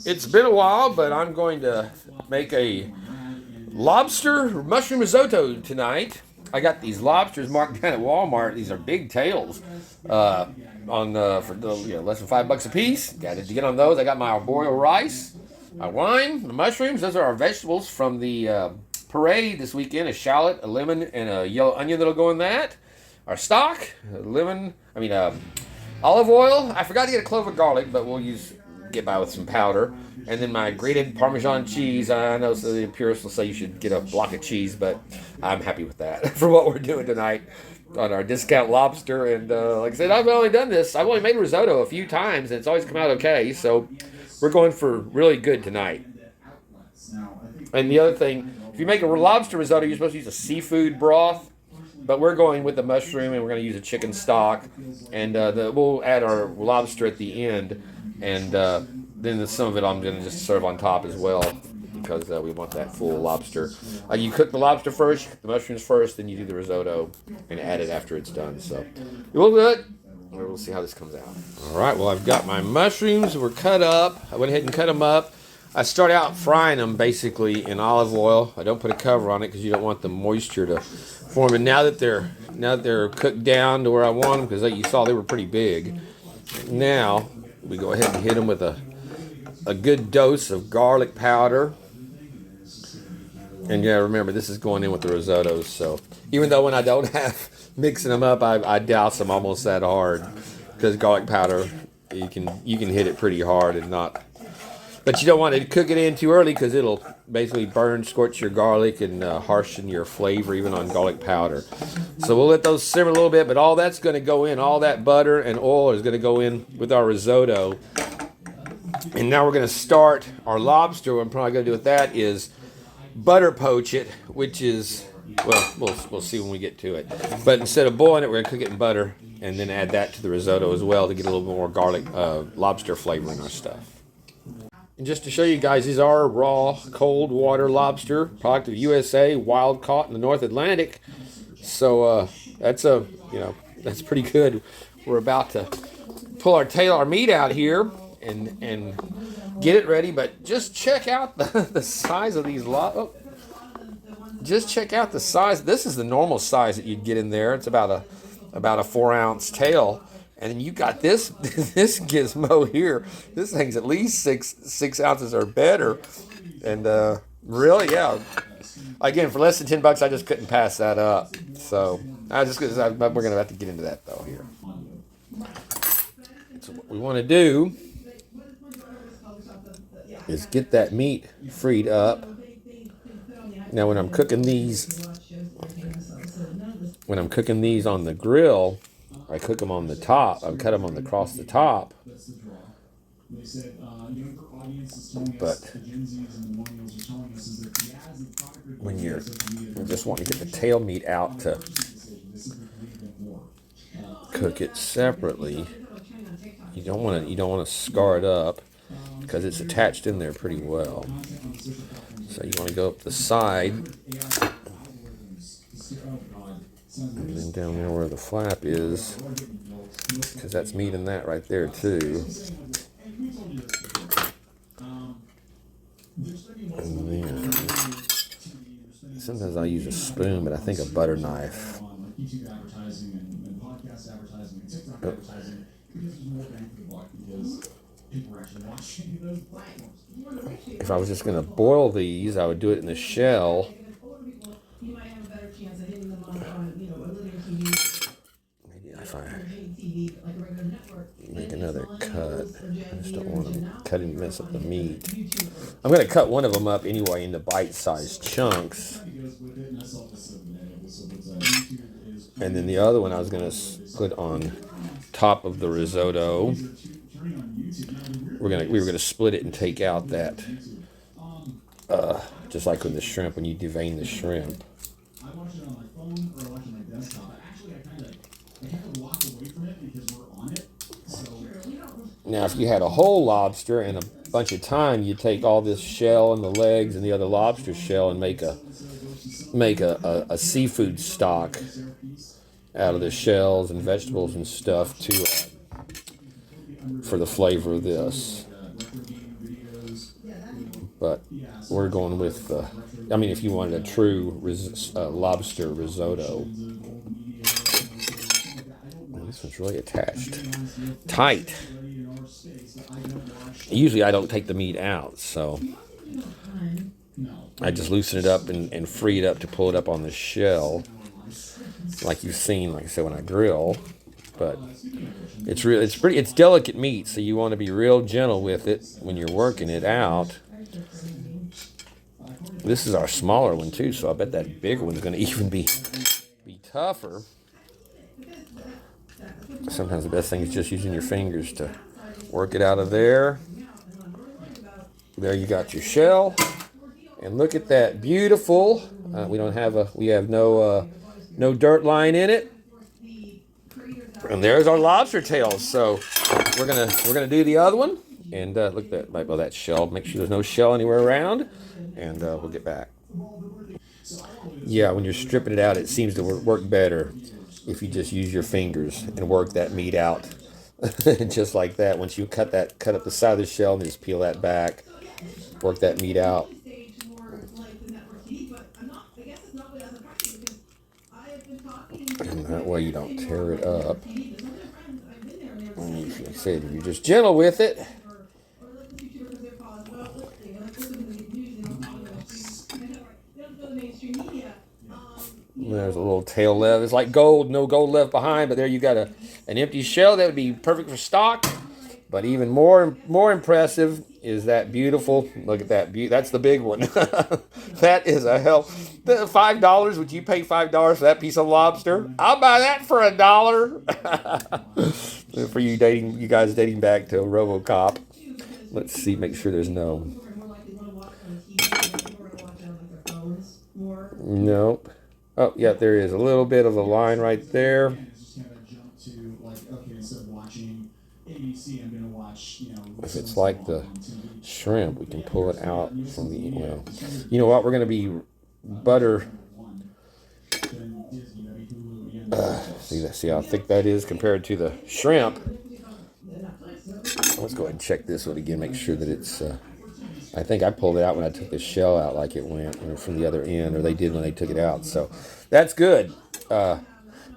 It's been a while, but I'm going to make a lobster mushroom risotto tonight. I got these lobsters marked down at Walmart. These are big tails, uh, on for the, less than $5 a piece. Got to get on those. I got my arboreal rice, my wine, the mushrooms. Those are our vegetables from the parade this weekend. A shallot, a lemon, and a yellow onion that'll go in that. Our stock, lemon. Olive oil. I forgot to get a clove of garlic, but we'll get by with some powder. And then my grated Parmesan cheese. I know so the purists will say you should get a block of cheese, but I'm happy with that for what we're doing tonight on our discount lobster. And like I said, I've only done this. I've only made risotto a few times, and it's always come out okay. So we're going for really good tonight. And the other thing, if you make a lobster risotto, you're supposed to use a seafood broth. But we're going with the mushroom, and we're going to use a chicken stock, and we'll add our lobster at the end, and then some of it I'm going to just serve on top as well, because we want that full lobster. You cook the lobster first, you cook the mushrooms first, then you do the risotto, and add it after it's done. So we'll do it. We'll see how this comes out. All right, well, I've got my mushrooms. We're cut up. I went ahead and cut them up. I start out frying them basically in olive oil. I don't put a cover on it because you don't want the moisture to form. And now that they're cooked down to where I want them, because like you saw they were pretty big. Now we go ahead and hit them with a good dose of garlic powder. And yeah, remember this is going in with the risottos. So even though when I don't have mixing them up, I douse them almost that hard, because garlic powder you can hit it pretty hard and not. But you don't want to cook it in too early, because it'll basically burn, scorch your garlic, and harshen your flavor even on garlic powder. So we'll let those simmer a little bit, but all that's going to go in. All that butter and oil is going to go in with our risotto. And now we're going to start our lobster. What I'm probably going to do with that is butter poach it, which is, well, we'll see when we get to it. But instead of boiling it, we're going to cook it in butter and then add that to the risotto as well to get a little more garlic, lobster flavor in our stuff. And just to show you guys, these are raw, cold water lobster, product of USA, wild caught in the North Atlantic. So that's pretty good. We're about to pull our meat out here and get it ready. But just check out the size of these just check out the size. This is the normal size that you'd get in there. It's about a 4-ounce tail. And then you got this this gizmo here. This thing's at least six ounces or better. And really, yeah. Again, for less than $10, I just couldn't pass that up. So we're gonna have to get into that though here. So what we want to do is get that meat freed up. Now, when I'm cooking these on the grill, I cook them on the top. I cut them across the top. But when you're just wanting to get the tail meat out to cook it separately, you don't want to scar it up, because it's attached in there pretty well. So you want to go up the side, and then down there where the flap is, because that's meat in that right there too. And then sometimes I'll use a spoon, but I think a butter knife. Oh. If I was just going to boil these, I would do it in the shell. Maybe if I make another cut, I just don't want to cut and mess up the meat. I'm going to cut one of them up anyway into bite-sized chunks. And then the other one I was going to put on top of the risotto. We were going to split it and take out that, just like with the shrimp, when you devein the shrimp. Now, if you had a whole lobster and a bunch of time, you take all this shell and the legs and the other lobster shell and make a seafood stock out of the shells and vegetables and stuff for the flavor of this. but we're going with, I mean, if you wanted a true lobster risotto. Oh, this one's really attached. Tight. Usually I don't take the meat out, so I just loosen it up and free it up to pull it up on the shell, like you've seen, like I said, when I grill. But it's delicate meat, so you want to be real gentle with it when you're working it out. This is our smaller one too, so I bet that bigger one's going to even be tougher. Sometimes the best thing is just using your fingers to work it out of there. There you got your shell, and look at that, beautiful. We have no dirt line in it. And there's our lobster tails. So we're gonna do the other one, and look at that, well, that shell. Make sure there's no shell anywhere around, and we'll get back. Yeah, when you're stripping it out, it seems to work better if you just use your fingers and work that meat out, just like that. Once you cut up the side of the shell and just peel that back, work that meat out. And that way you don't tear it up. And like I said, if you're just gentle with it. There's a little tail left. It's like gold, no gold left behind, but there you got an empty shell. That would be perfect for stock. But even more impressive is that beautiful, look at that, that's the big one. That is a hell. $5, would you pay $5 for that piece of lobster? I'll buy that for $1. For you guys dating back to RoboCop. Let's see, make sure there's no. Nope. Oh, yeah, there is a little bit of a line right there. If it's like the shrimp, we can pull it out from the, well, you know what, we're going to be butter. See how thick that is compared to the shrimp. Let's go ahead and check this one again, make sure that it's, I think I pulled it out when I took the shell out like it went from the other end, or they did when they took it out, so that's good. But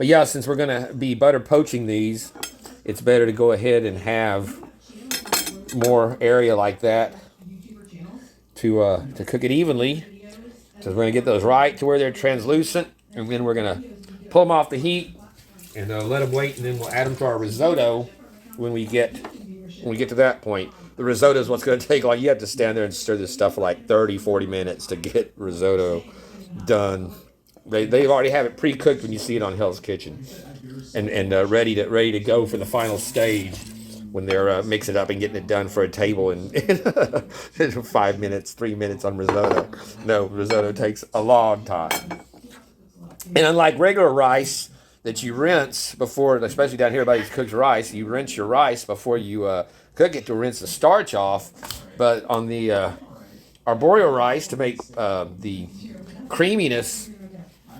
yeah, since we're going to be butter poaching these, it's better to go ahead and have more area like that to cook it evenly. So we're going to get those right to where they're translucent, and then we're going to pull them off the heat and let them wait, and then we'll add them to our risotto when we get to that point. The risotto is what's going to take, like, you have to stand there and stir this stuff for like 30-40 minutes to get risotto done. They already have it pre-cooked when you see it on Hell's Kitchen, and ready to go for the final stage when they're mixing it up and getting it done for a table in 5 minutes, 3 minutes on risotto. No, risotto takes a long time. And unlike regular rice that you rinse before, especially down here, everybody cooks rice, you rinse your rice before you cook it to rinse the starch off. But on the arboreal rice, to make the creaminess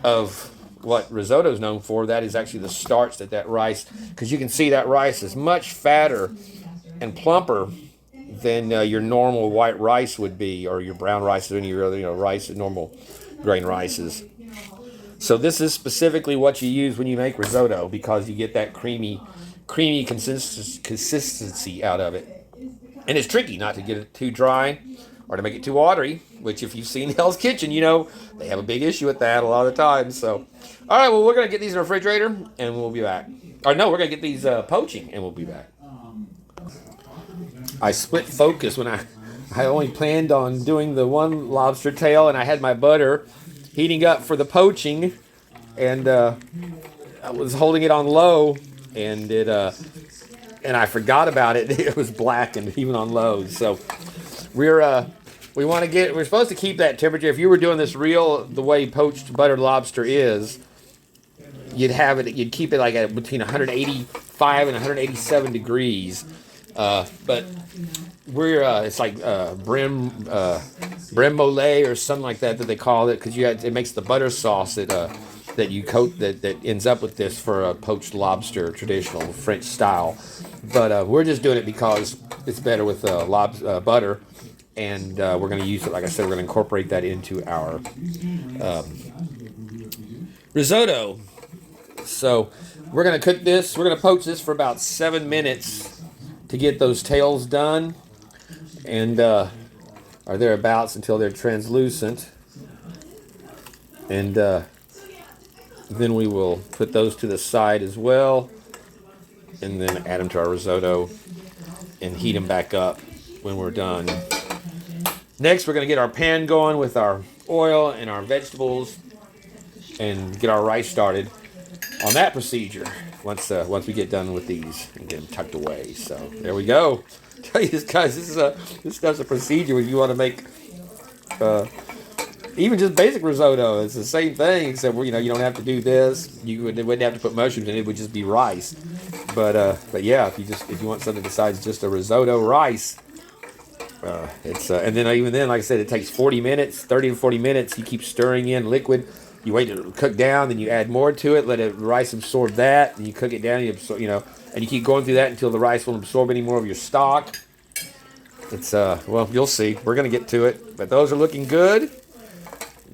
of what risotto is known for, that is actually the starch that rice, because you can see that rice is much fatter and plumper than your normal white rice would be, or your brown rice, or any other rice, normal grain rices. So this is specifically what you use when you make risotto, because you get that creamy consistency out of it. And it's tricky not to get it too dry or to make it too watery, which if you've seen Hell's Kitchen, you know they have a big issue with that a lot of the time. So, all right, well, we're going to get these in the refrigerator, and we'll be back. Or no, we're going to get these poaching, and we'll be back. I split focus when I only planned on doing the one lobster tail, and I had my butter heating up for the poaching, and I was holding it on low, and and I forgot about it. It was blackened even on low. So we're supposed to keep that temperature. If you were doing this the way poached buttered lobster is, you'd keep it like at between 185 and 187 degrees. But it's like brim mole or something like that they call it, because it makes the butter sauce that you coat that ends up with this for a poached lobster, traditional French style. But we're just doing it because it's better with butter. and we're going to use it. Like I said, we're going to incorporate that into our risotto. So we're going to cook this. We're going to poach this for about 7 minutes to get those tails done, and or thereabouts, until they're translucent. And then we will put those to the side as well, and then add them to our risotto and heat them back up when we're done. Next, we're going to get our pan going with our oil and our vegetables and get our rice started on that procedure once we get done with these and get them tucked away. So there we go. Tell you this, guys, this stuff's a procedure when you want to make even just basic risotto. It's the same thing, except you don't have to do this. You wouldn't have to put mushrooms in it. It would just be rice. But yeah, if you want something besides just a risotto rice, and then even then, like I said, it takes 40 minutes, 30 to 40 minutes. You keep stirring in liquid. You wait to cook down, then you add more to it. Let the rice absorb that, and you cook it down. And you keep going through that until the rice won't absorb any more of your stock. It's well, you'll see. We're gonna get to it, but those are looking good.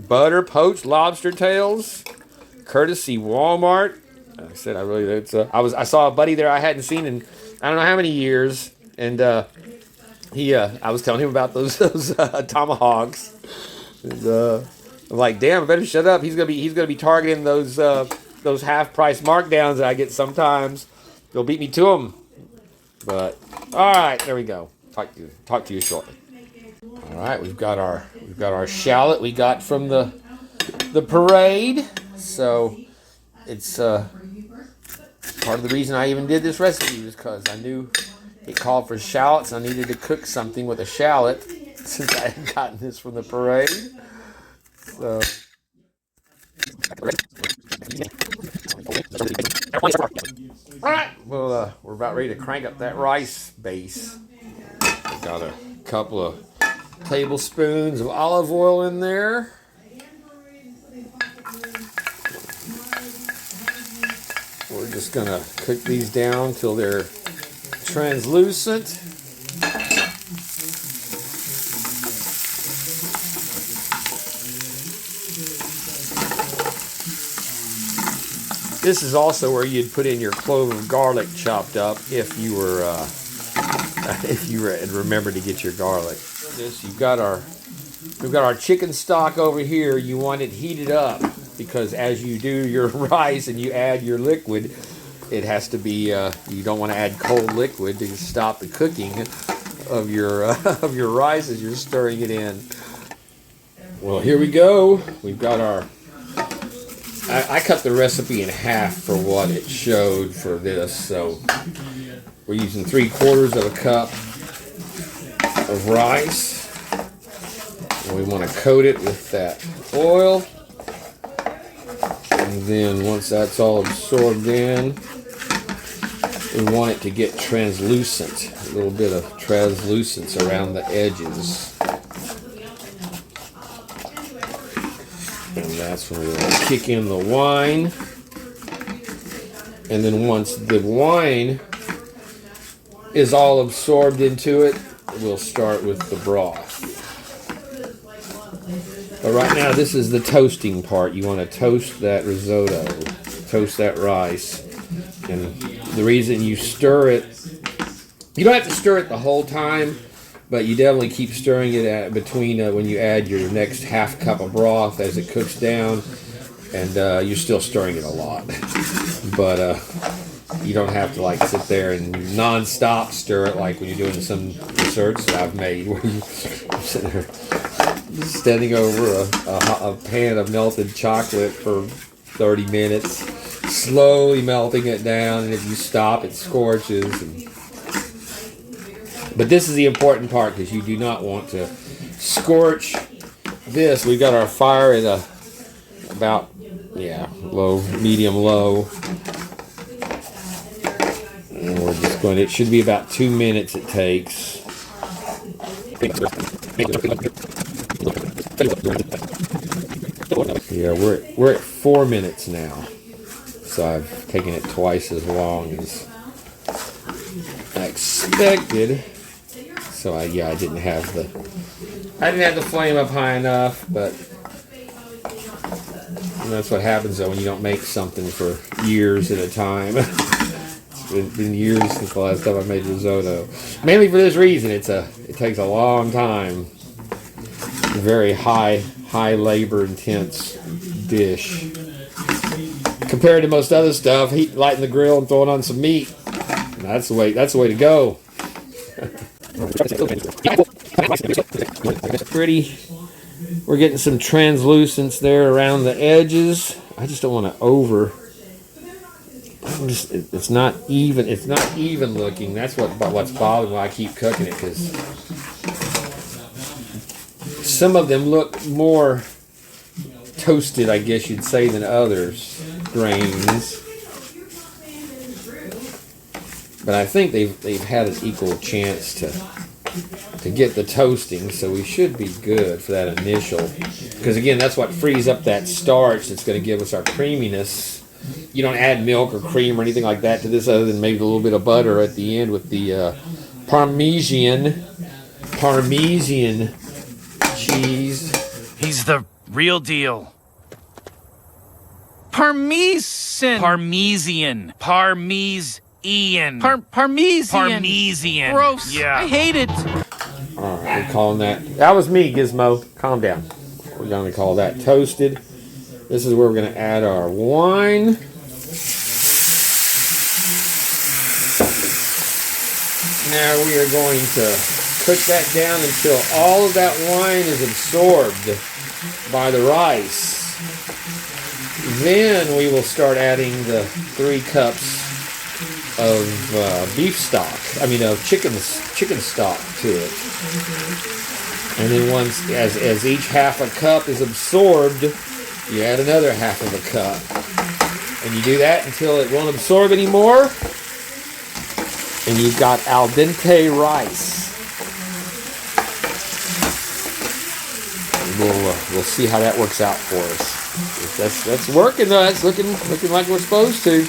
Butter poached lobster tails, courtesy Walmart. Like I said, I saw a buddy there I hadn't seen in I don't know how many years, and I was telling him about those tomahawks. And, I'm like, damn, I better shut up. He's gonna be targeting those half price markdowns that I get sometimes. They'll beat me to them. But all right, there we go. Talk to you shortly. All right, we've got our shallot we got from the parade. So it's part of the reason I even did this recipe was because I knew it called for shallots. I needed to cook something with a shallot since I had gotten this from the parade. So all right, well, we're about ready to crank up that rice base. I've got a couple of tablespoons of olive oil in there. We're just gonna cook these down till they're translucent. This is also where you'd put in your clove of garlic chopped up if you were remembered to get your garlic. We've got our chicken stock over here. You want it heated up because as you do your rice and you add your liquid, it has to be. You don't want to add cold liquid to stop the cooking of your rice as you're stirring it in. Well, here we go. We've got our. I cut the recipe in half for what it showed for this, so we're using 3/4 of a cup of rice. And we want to coat it with that oil, and then once that's all absorbed in, we want it to get translucent, a little bit of translucence around the edges. And that's when we want to kick in the wine. And then once the wine is all absorbed into it, we'll start with the broth. But right now, this is the toasting part. You want to toast that risotto, toast that rice. And the reason you stir it, you don't have to stir it the whole time, but you definitely keep stirring it between when you add your next half cup of broth as it cooks down, and you're still stirring it a lot. But you don't have to like sit there and non-stop stir it like when you're doing some desserts that I've made, where you're sitting there standing over a pan of melted chocolate for 30 minutes, slowly melting it down, and if you stop, it scorches. But this is the important part because you do not want to scorch this. We've got our fire at about low, medium low. And we're just going. It should be about 2 minutes. It takes. Yeah, we're at 4 minutes now. So I've taken it twice as long as I expected. So I didn't have the flame up high enough, but that's what happens though when you don't make something for years at a time. It's been years since the last time I made risotto. Mainly for this reason, it takes a long time. A very high labor intense dish. Compared to most other stuff, lighting the grill and throwing on some meat. That's the way to go. Pretty. We're getting some translucence there around the edges. I just don't want to it's not even. It's not even looking. That's what's bothering why I keep cooking it, because some of them look more toasted, I guess you'd say, than others grains. But I think they've had an equal chance to get the toasting, so we should be good for that initial. Because again, that's what frees up that starch that's going to give us our creaminess. You don't add milk or cream or anything like that to this other than maybe a little bit of butter at the end with the Parmesan cheese. He's the real deal. Parmesan. Parmesian. Parmesian. Gross. Yeah. I hate it. All right, we're calling that. That was me, Gizmo. Calm down. We're going to call that toasted. This is where we're going to add our wine. Now we are going to cook that down until all of that wine is absorbed by the rice. Then we will start adding the 3 cups of beef stock. Of chicken stock to it. And then once, as each half a cup is absorbed, you add another half of a cup. And you do that until it won't absorb anymore. And you've got al dente rice. And we'll see how that works out for us. That's working though. That's looking like we're supposed to.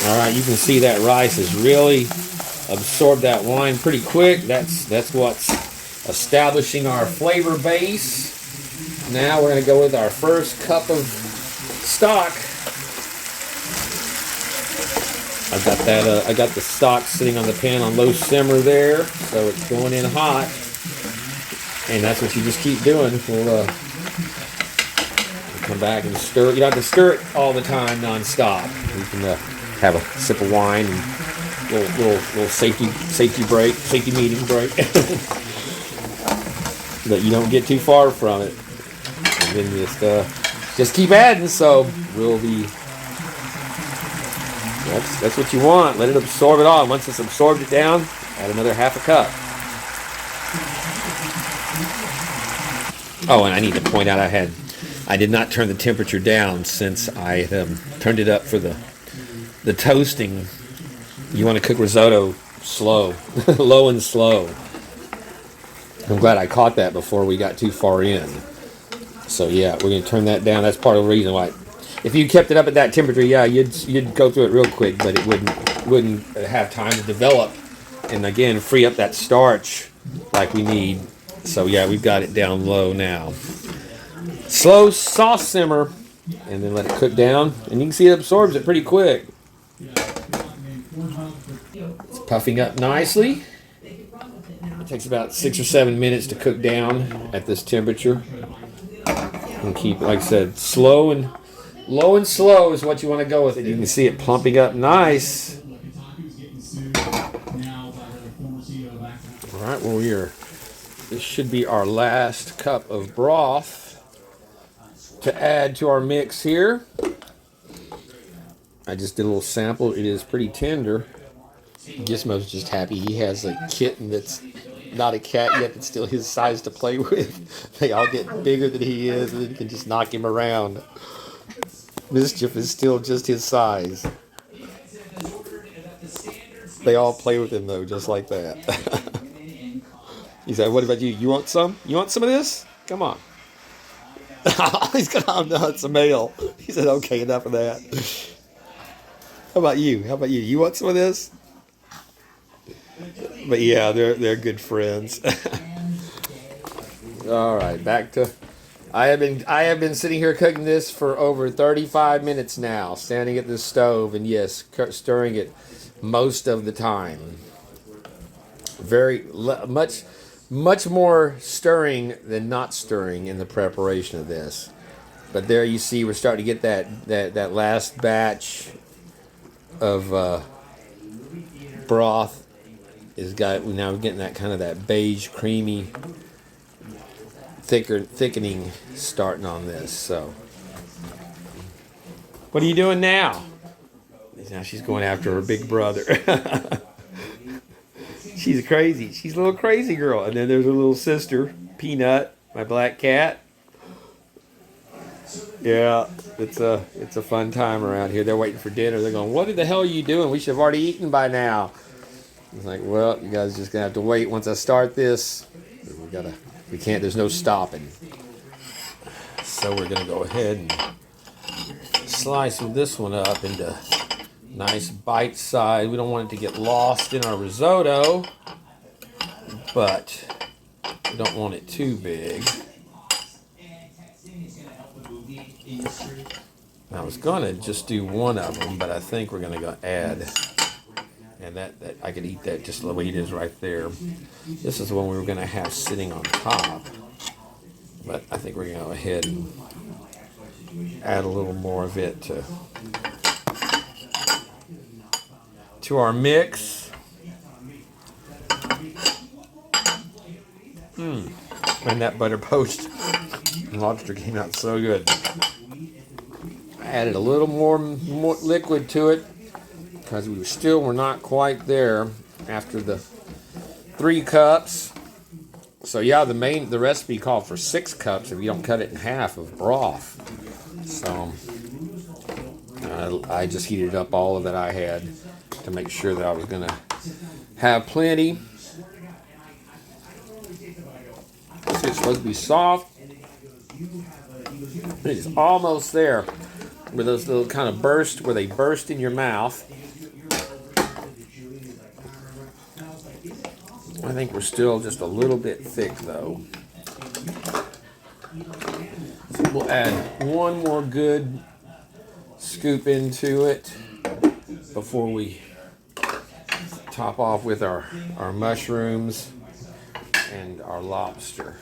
All right, you can see that rice has really absorbed that wine pretty quick. That's what's establishing our flavor base. Now we're going to go with our first cup of stock. I got the stock sitting on the pan on low simmer there, so it's going in hot. And that's what you just keep doing. We'll come back and stir it. You don't have to stir it all the time non-stop. You can have a sip of wine and little safety meeting break. But you don't get too far from it. And then just keep adding, so we'll be. That's what you want. Let it absorb it all. Once it's absorbed it down, add another half a cup. Oh, and I need to point out I did not turn the temperature down since I turned it up for the toasting. You want to cook risotto slow, low and slow. I'm glad I caught that before we got too far in. So yeah, we're going to turn that down. That's part of the reason why. If you kept it up at that temperature, yeah, you'd go through it real quick, but it wouldn't have time to develop and again free up that starch like we need. So yeah, we've got it down low now. Slow sauce simmer, and then let it cook down, and you can see it absorbs it pretty quick. It's puffing up nicely. It takes about 6 or 7 minutes to cook down at this temperature. And keep, like I said, low and slow is what you want to go with it. You can see it plumping up nice. All right, well, this should be our last cup of broth to add to our mix here. I just did a little sample. It is pretty tender. Gizmo's just happy he has a kitten that's not a cat yet, but still his size to play with. They all get bigger than he is, and then you can just knock him around. Mischief is still just his size. They all play with him though, just like that. He said, "What about you? You want some? You want some of this? Come on." He's going, "Oh no, it's a male." He said, "Okay, enough of that." How about you? You want some of this? But yeah, they're good friends. All right, back to. I have been sitting here cooking this for over 35 minutes now, standing at the stove, and yes, stirring it most of the time. Much more stirring than not stirring in the preparation of this. But there you see, we're starting to get that last batch of broth now we're getting that kind of that beige, creamy, thickening starting on this. So, what are you doing now? Now she's going after her big brother. She's crazy. She's a little crazy girl. And then there's her little sister, Peanut, my black cat. Yeah, it's a fun time around here. They're waiting for dinner. They're going, what the hell are you doing? We should have already eaten by now. It's like, well, you guys just gonna have to wait. Once I start this, we can't. There's no stopping. So we're gonna go ahead and slice this one up into nice bite size. We don't want it to get lost in our risotto, but we don't want it too big. I was gonna just do one of them, but I think we're gonna go add. And that I could eat that just the way it is right there. This is the one we were going to have sitting on top. But I think we're going to go ahead and add a little more of it to our mix. And that butter poached lobster came out so good. I added a little more liquid to it, because we're not quite there after the 3 cups. So yeah, the recipe called for 6 cups if you don't cut it in half of broth. So I just heated up all of that I had to make sure that I was gonna have plenty. It's supposed to be soft. It's almost there, with those little kind of burst where they burst in your mouth. I think we're still just a little bit thick though. So we'll add one more good scoop into it before we top off with our mushrooms and our lobster.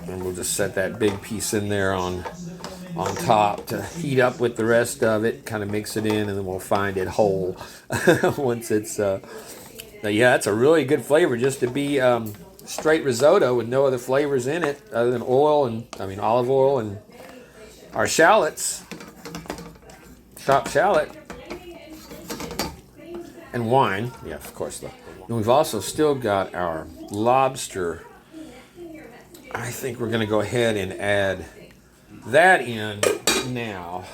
And we'll just set that big piece in there on top to heat up with the rest of it, kind of mix it in, and then we'll find it whole once it's yeah, that's a really good flavor just to be straight risotto with no other flavors in it other than olive oil and our shallots, chopped shallot, and wine. Yeah, of course. And we've also still got our lobster. I think we're going to go ahead and add that in now,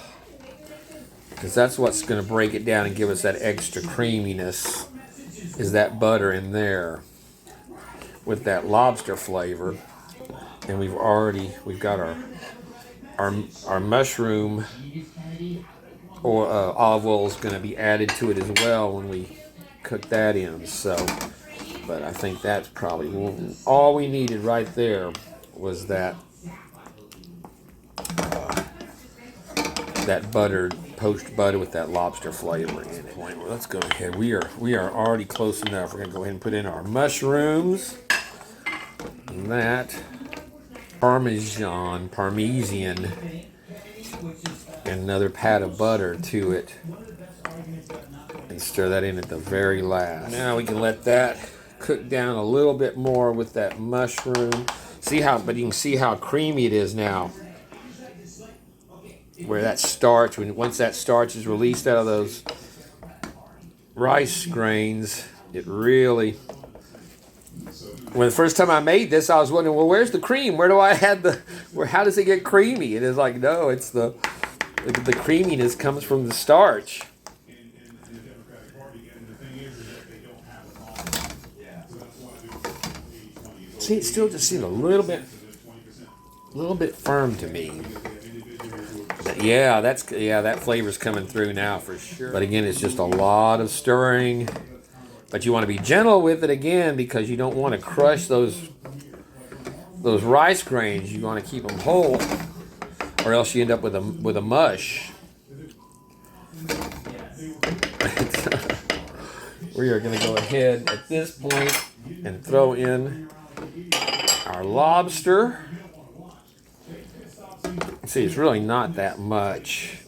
because that's what's going to break it down and give us that extra creaminess, is that butter in there with that lobster flavor. And we've got our mushroom or olive oil is going to be added to it as well when we cook that in. So, but I think that's probably all we needed right there, was that poached butter with that lobster flavor in it. Well, let's go ahead. We are already close enough. We're gonna go ahead and put in our mushrooms and that parmesan, and another pat of butter to it, and stir that in at the very last. Now we can let that cook down a little bit more with that mushroom. But you can see how creamy it is now. Where that starch, once that starch is released out of those rice grains, it really. When the first time I made this, I was wondering, well, where's the cream? Where do I add how does it get creamy? And it's like, no, it's the creaminess comes from the starch. See, it still just seems a little bit firm to me. Yeah, that flavor's coming through now for sure. But again, it's just a lot of stirring But you want to be gentle with it again because you don't want to crush those rice grains. You want to keep them whole, or else you end up with a mush. We are going to go ahead at this point and throw in our lobster. See, it's really not that much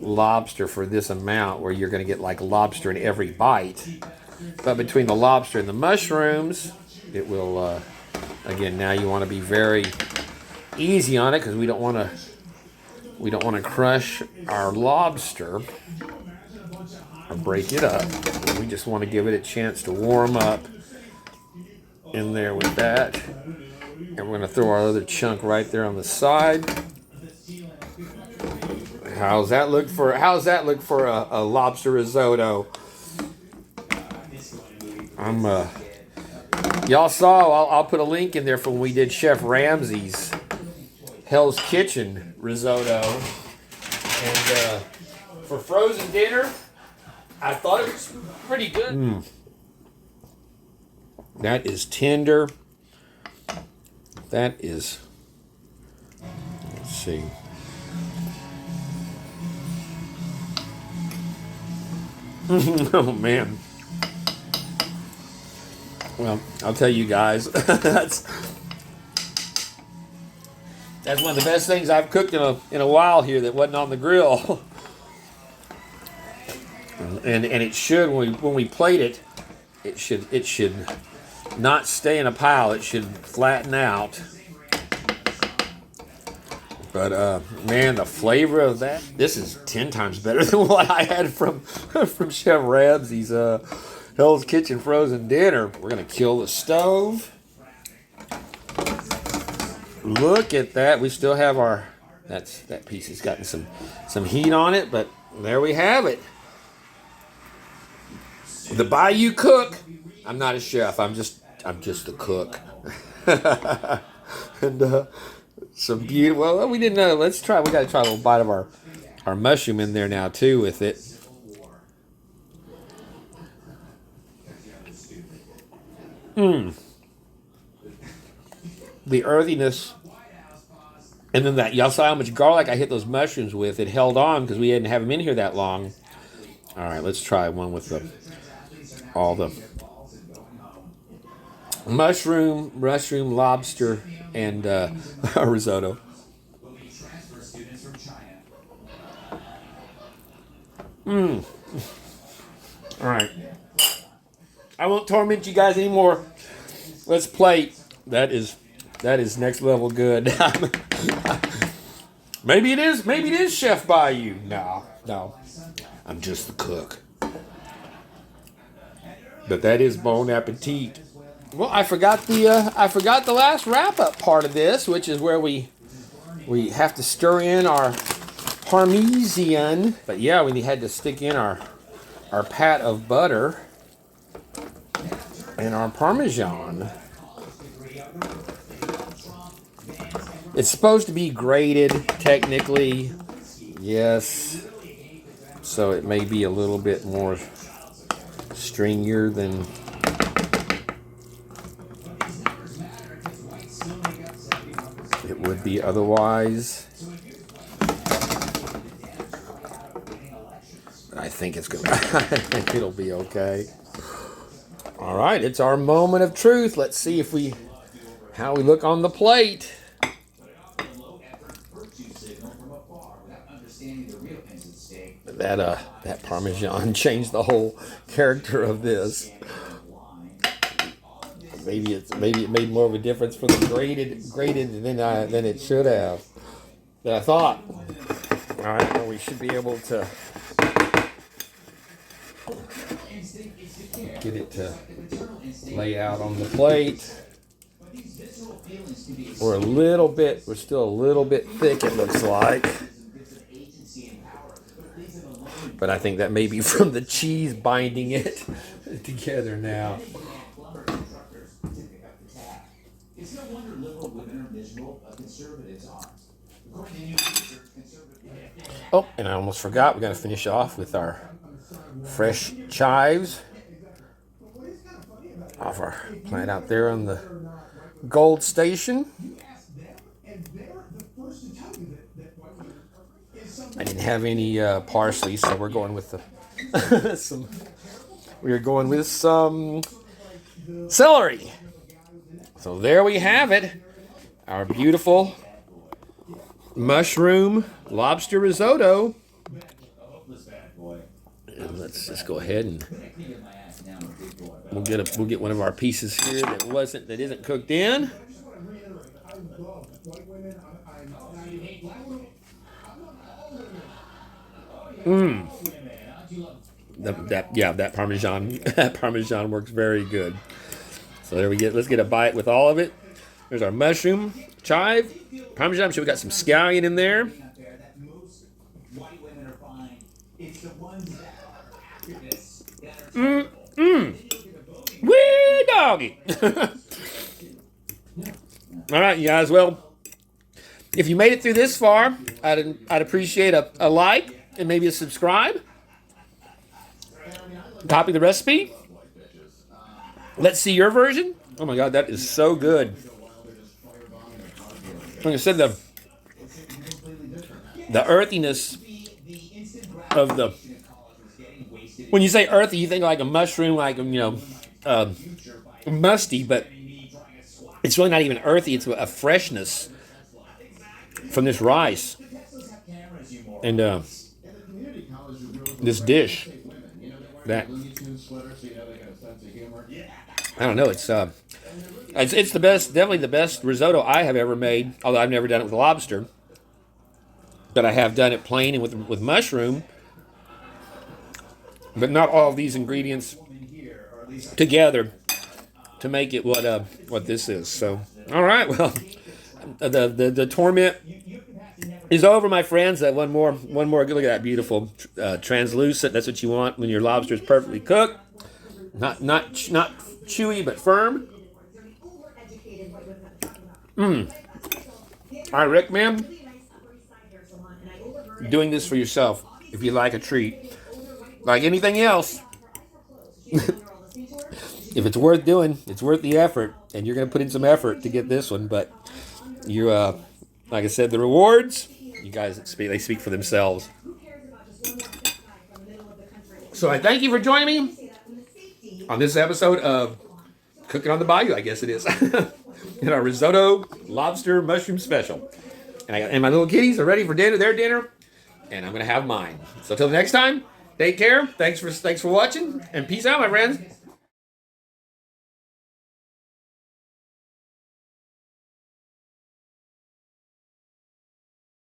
lobster for this amount where you're going to get like lobster in every bite. But between the lobster and the mushrooms, it will, again, now you want to be very easy on it because we don't want to crush our lobster or break it up. We just want to give it a chance to warm up in there with that. And we're going to throw our other chunk right there on the side. How's that look for a lobster risotto? Y'all saw, I'll put a link in there for when we did Chef Ramsay's Hell's Kitchen risotto. And for frozen dinner, I thought it was pretty good. That is tender. That is, let's see. Oh man. Well, I'll tell you guys, that's one of the best things I've cooked in a while here that wasn't on the grill. And it should, when we plate it, it should not stay in a pile. It should flatten out. But man, the flavor of that, this is 10 times better than what I had from Chef Ramsay's Hell's Kitchen frozen dinner. We're gonna kill the stove. Look at that. We still have our, that piece has gotten some heat on it, but there we have it. The Bayou Cook. I'm not a chef. I'm just a cook. And some beautiful. Well, we didn't know. Let's try. We got to try a little bite of our mushroom in there now too with it. The earthiness, and then that, y'all saw how much garlic I hit those mushrooms with. It held on because we didn't have them in here that long. All right, let's try one with all the mushroom, lobster, and risotto. All right. I won't torment you guys anymore. Let's plate. That is next level good. Maybe it is Chef Bayou. No. I'm just the cook. But that is bon appetit. Well, I forgot the last wrap up part of this, which is where we have to stir in our Parmesan. But yeah, we had to stick in our pat of butter and our Parmesan. It's supposed to be grated, technically, yes. So it may be a little bit more stringier than it would be otherwise. I think it's good. I think it'll be okay. All right, it's our moment of truth. Let's see how we look on the plate. That Parmesan changed the whole character of this. Maybe it made more of a difference for the grated than it should have. Than I thought. All right, well, we should be able to get it to lay out on the plate. We're still a little bit thick, it looks like. But I think that may be from the cheese binding it together now. Oh, and I almost forgot, we got to finish off with our fresh chives. off our plant out there on the Gold Station. I didn't have any parsley, so we're going with the some celery. So there we have it, our beautiful mushroom lobster risotto. And let's just go ahead and we'll get one of our pieces here that isn't cooked in. That Parmesan works very good. So there we get. Let's get a bite with all of it. There's our mushroom, chive, Parmesan. I'm sure we got some scallion in there. Wee doggy. All right, you guys. Well, if you made it through this far, I'd appreciate a like and maybe a subscribe. Copy the recipe. Let's see your version. Oh my God, that is so good. Like I said, the earthiness of the. When you say earthy, you think like a mushroom, like musty, but it's really not even earthy. It's a freshness from this rice and this dish. That I don't know. It's the best, definitely the best risotto I have ever made. Although I've never done it with lobster, but I have done it plain and with mushroom. But not all of these ingredients together to make it what this is. So, all right. Well, the torment is over, my friends. That one more. Look at that beautiful translucent. That's what you want when your lobster is perfectly cooked. Not chewy, but firm. I recommend doing this for yourself if you like a treat. Like anything else, if it's worth doing, it's worth the effort, and you're going to put in some effort to get this one. But you, like I said, the rewards, you guys they speak for themselves. So I thank you for joining me on this episode of Cooking on the Bayou, I guess it is, in our risotto lobster mushroom special. And my little kitties are ready for their dinner, and I'm going to have mine. So till the next time. Take care. Thanks for watching, and peace out, my friends.